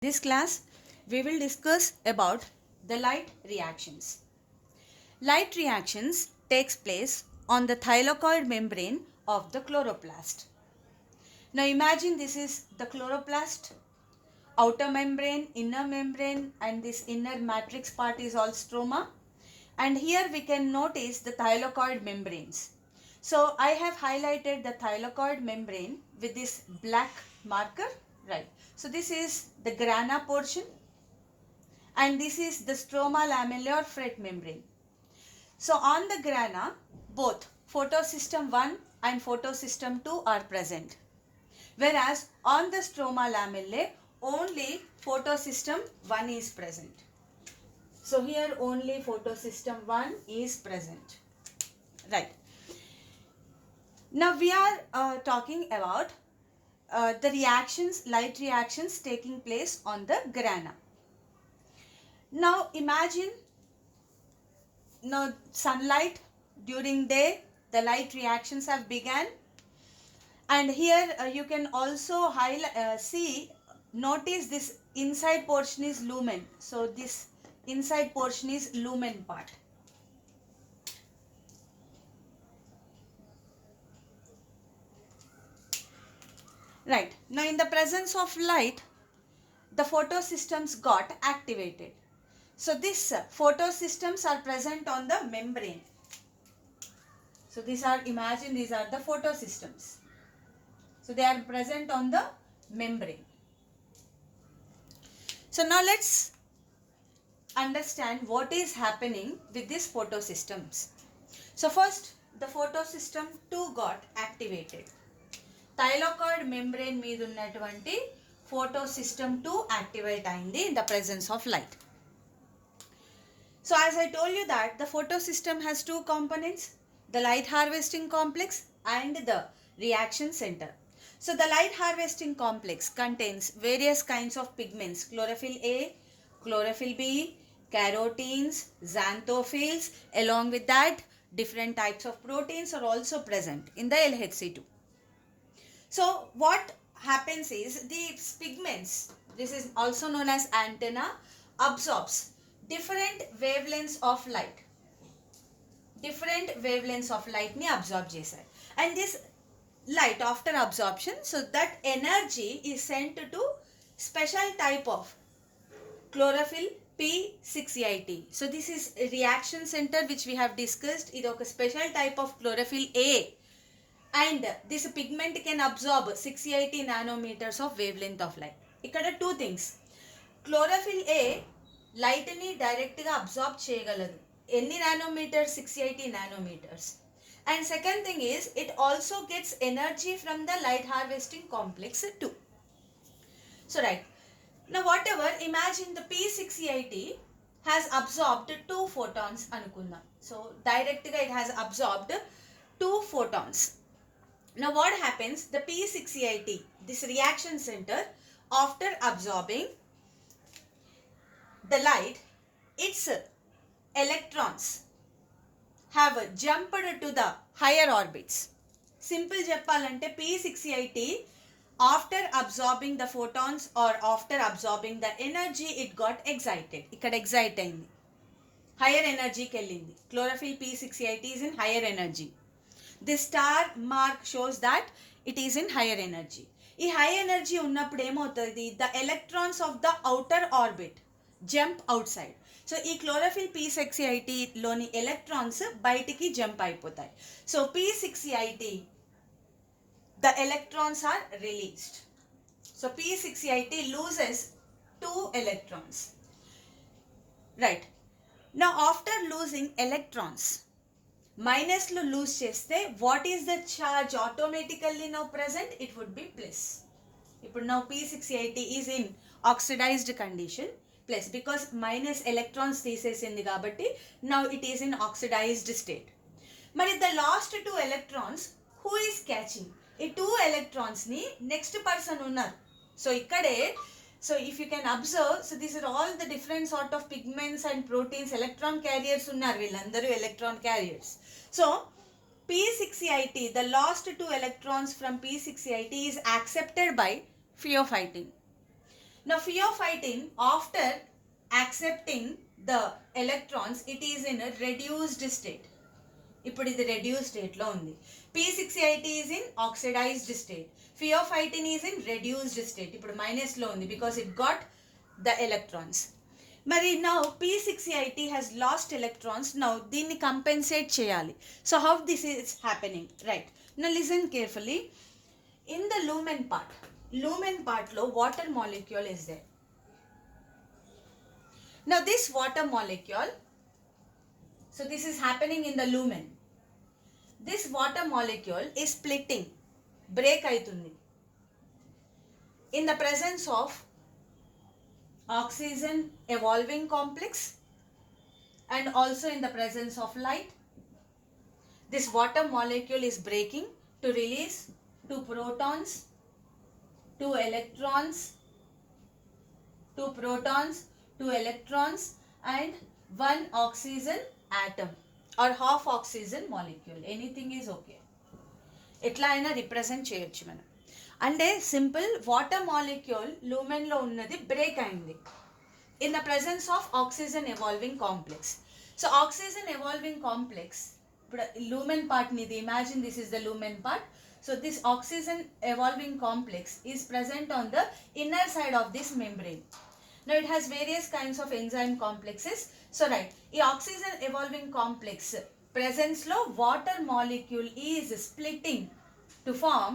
This class we will discuss about the light reactions. Light reactions takes place on the thylakoid membrane of the chloroplast. Now imagine this is the chloroplast, outer membrane, inner membrane, and this inner matrix part is all stroma. And here we can notice the thylakoid membranes. So I have highlighted the thylakoid membrane with this black marker, right? So this is the grana portion and this is the stroma lamellar fret membrane. So on the grana, both photosystem 1 and photosystem 2 are present. Whereas on the stroma lamellae, only photosystem 1 is present. So here only photosystem 1 is present. Right. Now we are talking about the reactions, light reactions taking place on the grana. Now imagine sunlight during day, the light reactions have begun, and here you can also notice this inside portion is lumen. So this inside portion is lumen part. Right. Now in the presence of light, the photosystems got activated. So these photosystems are present on the membrane. So these are the photosystems. So they are present on the membrane. So now let's understand what is happening with these photosystems. So first the photosystem 2 got activated. Thylakoid membrane మీద ఉన్నటువంటి photosystem 2 activate అయింది in the presence of light. So as I told you that the photosystem has two components, the light harvesting complex and the reaction center. So the light harvesting complex contains various kinds of pigments, chlorophyll A, chlorophyll B, carotenes, xanthophylls. Along with that, different types of proteins are also present in the LHC2. So what happens is these pigments, this is also known as antenna, absorbs different wavelengths of light. Different wavelengths of light ni absorb చేశారు. And this light after absorption, so that energy is sent to special type of chlorophyll P680. So this is a reaction center which we have discussed. ఇది ఒక special type of chlorophyll A. And this pigment can absorb 680 nanometers of wavelength of light. ikkada two things. Chlorophyll A light ni direct ga absorb చేయగలదు. ఎన్ని nanometers? 680 nanometers. And second thing is it also gets energy from the light harvesting complex too. So right. Now whatever, imagine the P680 has absorbed 2 photons అనుకుందాం. So direct ga it has absorbed 2 photons. Now what happens? The P680, this reaction center, after absorbing the light, its electrons have jumped to the higher orbits. Simple చెప్పాలంటే P680 after absorbing the photons or after absorbing the energy, it got excited. ఇక్కడ excite అయింది, higher energy కి వెళ్ళింది. Chlorophyll P680 is in higher energy. This star mark shows that it is in higher energy. ఈ high energy ఉన్నప్పుడు ఏమవుతుంది? The electrons of the outer orbit jump outside. So ఈ chlorophyll P680 లోని electrons బయటికి jump అయిపోతాయి. So P680, the electrons are released. So P680 loses 2 electrons. Right. Now after losing electrons, minus లో lose చేస్తే what is the charge automatically now present? It would be plus. ఇప్పుడు now P680 is in oxidized condition, plus because minus electrons తీసేసింది కాబట్టి now it is in oxidized state. మరి the last 2 electrons who is catching? ఈ 2 ఎలక్ట్రాన్స్ని next person ఉన్నారు. So ఇక్కడే, so if you can observe, so these are all the different sort of pigments and proteins, electron carriers unnar, villandaru electron carriers. So P680, the last 2 electrons from P680 is accepted by pheophytin. Now pheophytin, after accepting the electrons, it is in a reduced state. ఇప్పుడు ఇది reduce స్టేట్లో ఉంది. P680 is in oxidized state. Pheophytin is in reduced state. ఇప్పుడు మైనస్లో ఉంది because it got the electrons. మరి now P680 has lost electrons. Now దీన్ని compensate చేయాలి. So how this is happening, right? Now listen carefully. In the lumen partలో water molecule is there. Now this water molecule, so this is happening in the lumen. This water molecule is splitting, break aitundi in the presence of oxygen evolving complex and also in the presence of light. This water molecule is breaking to release 2 protons, 2 electrons, 2 protons, 2 electrons and 1 oxygen atom or half oxygen molecule. Anything is okay. ఎట్లా అయినా represent చేయొచ్చు మనం. అంటే simple water molecule లూమెన్లో ఉన్నది break అయింది in the presence of oxygen evolving complex. So oxygen evolving complex, ఇప్పుడు lumen పార్ట్ని ఇది imagine, this is the lumen part. So this oxygen evolving complex is present on the inner side of this membrane. Now it has various kinds of enzyme complexes. So right, ఈ oxygen evolving complex presence లో water molecule is splitting to form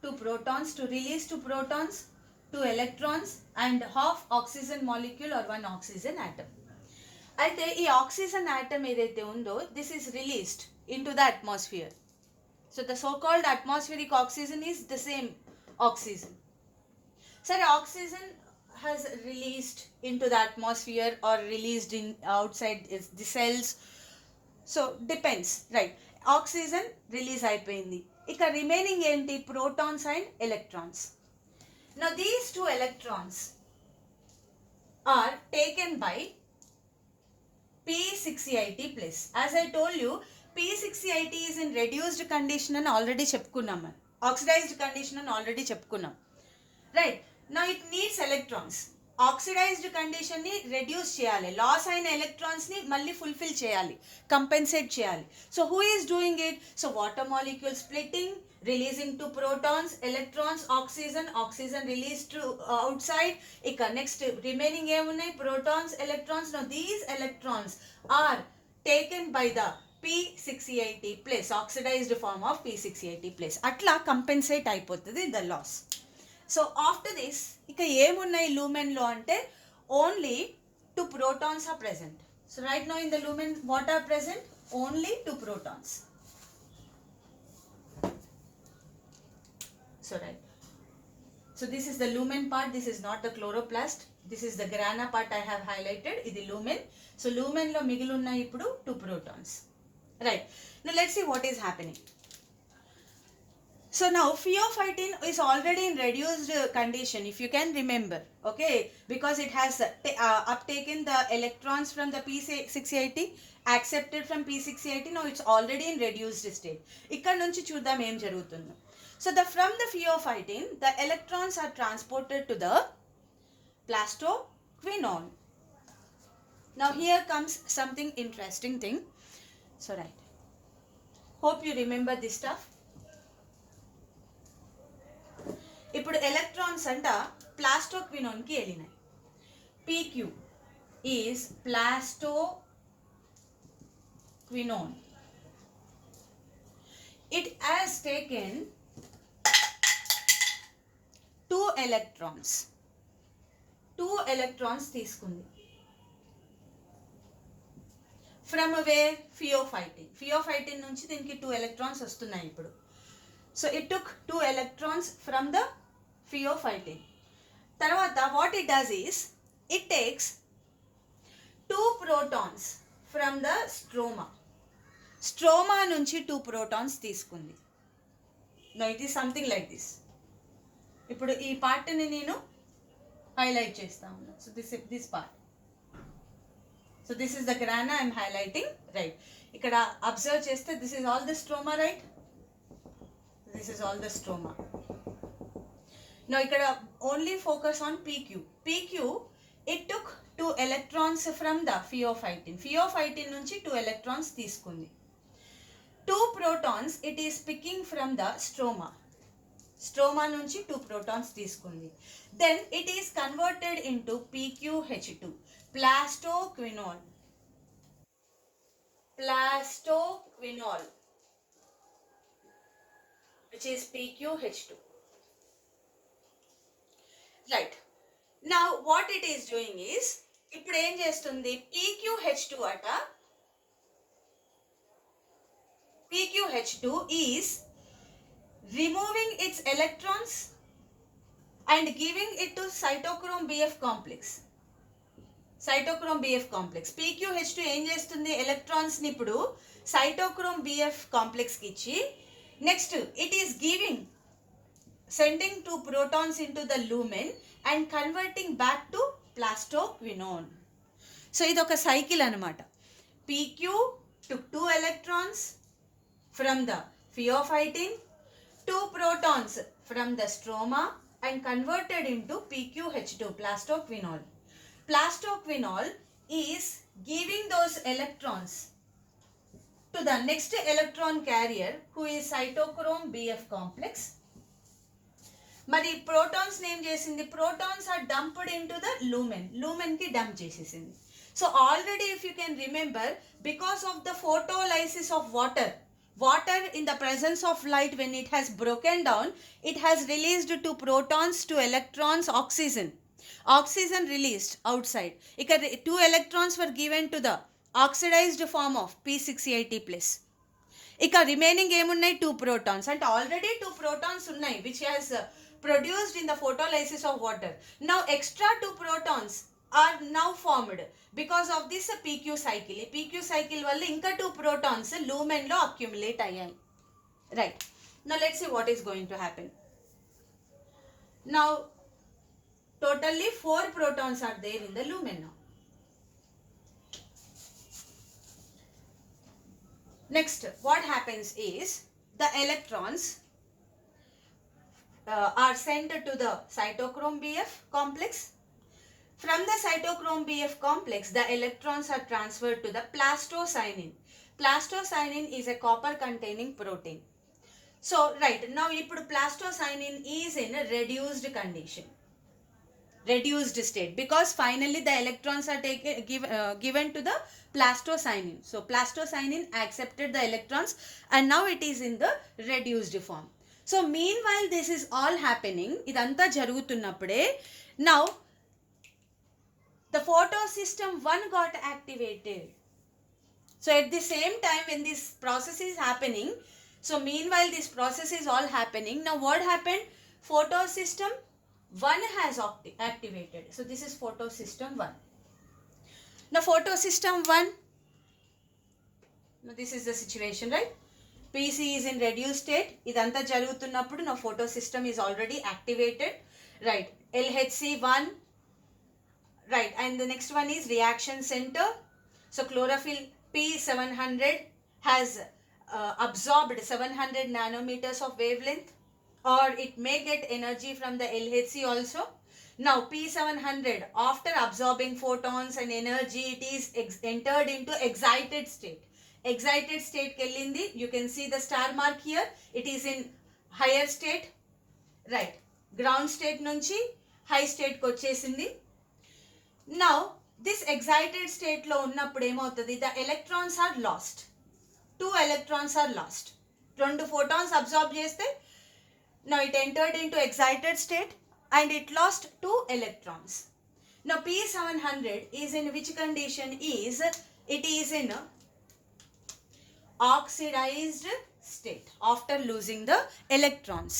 2 protons, to release 2 protons, 2 electrons and half oxygen molecule or 1 oxygen atom. అయితే ఈ oxygen atom ఏదైతే ఉందో this is released into the atmosphere. So the so-called atmospheric oxygen is the same oxygen. Sorry, oxygen has released into the atmosphere or released in outside the cells. So depends, right? Oxygen release అయిపోయింది. ఇక remaining ఏంటి? protons and electrons. Now these 2 electrons are taken by P680 plus. As I told you, P680 is in reduced condition అని already చెప్పుకున్నాం, మనం oxidized condition అని already చెప్పుకున్నాం, right? Now it needs electrons. Oxidized కండిషన్ని reduce చేయాలి, loss అయిన ఎలక్ట్రాన్స్ని మళ్ళీ ఫుల్ఫిల్ చేయాలి, కంపెన్సేట్ చేయాలి. So who is doing it? So water molecule splitting, releasing 2 protons, electrons, oxygen released to outside. ఇక నెక్స్ట్ రిమైనింగ్ ఏమున్నాయి? protons, electrons. Now these electrons are taken by the P680 plus, oxidized form of P680 plus. అట్లా compensate అయిపోతుంది the loss. So after this ఇక ఏమున్నాయి లూమెన్లో అంటే only 2 protons are present. So right now in the lumen what are present? Only 2 protons. So right, so this is the lumen part, this is not the chloroplast, this is the grana part I have highlighted, ఇది lumen. So lumen లో మిగిలి ఉన్నాయి ఇప్పుడు 2 protons, right? Now let's see what is happening. So now pheophytin is already in reduced condition, if you can remember, okay, because it has uptaken the electrons from the P680, accepted from P680. Now it's already in reduced state. ఇక్కడ నుంచి చూద్దాం ఏం జరుగుతుందో. So from the pheophytin, the electrons are transported to the plastoquinone. Now here comes something interesting thing. So right, hope you remember this stuff. ఇప్పుడు electrons అంట ప్లాస్టోక్వినోన్కి వెళ్ళినాయి. PQ is plastoquinone. It has taken 2 electrons. 2 electrons తీసుకుంది. From where? Pheophytin. Pheophytin నుంచి దీనికి 2 electrons వస్తున్నాయి ఇప్పుడు. So it took 2 electrons from the pheophytin. తర్వాత what it does is it takes 2 protons from the stroma. Stroma నుంచి 2 protons తీసుకుంది. Now it is something like this. ఇప్పుడు ఈ పార్ట్ని నేను హైలైట్ చేస్తా ఉన్నా. So this part. So this is the grana I am highlighting, right? ఇక్కడ observe చేస్తే this is all the stroma, right? This is all the stroma. Now ikkada only focus on PQ. PQ, it took 2 electrons from the pheophytin. Pheophytin nunchi 2 electrons తీసుకుంది. 2 protons it is picking from the stroma. Stroma nunchi 2 protons తీసుకుంది. Then it is converted into PQH2, plastoquinol. Plastoquinol, which is PQH2. Right. Now what it is doing is, ఇప్పుడు ఏం చేస్తుంది, PQH2 అట, PQH2 is removing its electrons and giving it to cytochrome BF complex. Cytochrome BF complex. PQH2 ఏం చేస్తుంది, electrons ని ఇప్పుడు cytochrome BF complex కి ఇచ్చి, next it is sending 2 protons into the lumen and converting back to plastoquinone. So ఇది ఒక cycle అన్నమాట. PQ took 2 electrons from the pheophytin, 2 protons from the stroma and converted into PQH2, plastoquinol. Plastoquinol is giving those electrons to the next electron carrier, who is cytochrome BF complex. మరి protons నేమ్ చేసింది, protons are dumped into the lumen కి dump చేసేసింది. So already if you can remember, because of the photolysis of water in the presence of light, when it has broken down, it has released 2 protons, 2 electrons, oxygen released outside. ఇక్కడ 2 electrons were given to the oxidized form of P680+. ఇక remaining ఏమున్నాయి, 2 protons, అంటే already 2 protons ఉన్నాయి which has produced in the photolysis of water. Now extra 2 protons are now formed because of this PQ cycle. ఈ PQ cycle వల్ల ఇంకా 2 protons lumen లో accumulate అయ్యాయి. Right. Now let's see what is going to happen. Now totally 4 protons are there in the lumen now. Next, what happens is, the electrons are sent to the cytochrome BF complex. From the cytochrome BF complex, the electrons are transferred to the plastocyanin. Plastocyanin is a copper containing protein. So right now ఇప్పుడు plastocyanin is in a reduced condition, reduced state, because finally the electrons are given to the plastocyanin. So plastocyanin accepted the electrons and now it is in the reduced form. So meanwhile this is all happening, idantha jarugutunnappude, now the photosystem 1 got activated. So at the same time when this process is happening, so meanwhile this process is all happening, now what happened, photosystem 1 has activated. So this is photosystem 1. Now photosystem 1, now this is the situation, right? PC is in reduced state, idantha jarugutunnappudu now photosystem is already activated, right? LHC1, right, and the next one is reaction center. So chlorophyll P700 has absorbed 700 nanometers of wavelength, or it may get energy from the LHC also. Now P700, after absorbing photons and energy, it is entered into excited state. Excited state kellindi, you can see the star mark here, it is in higher state, right? Ground state nunchi high state ki vachesindi. Now this excited state lo unnappudu emavutadi, the electrons are lost. 2 electrons are lost. 2 photons absorb cheste, now it entered into excited state and it lost 2 electrons. Now P700 is in which condition, is it is in oxidized state after losing the electrons.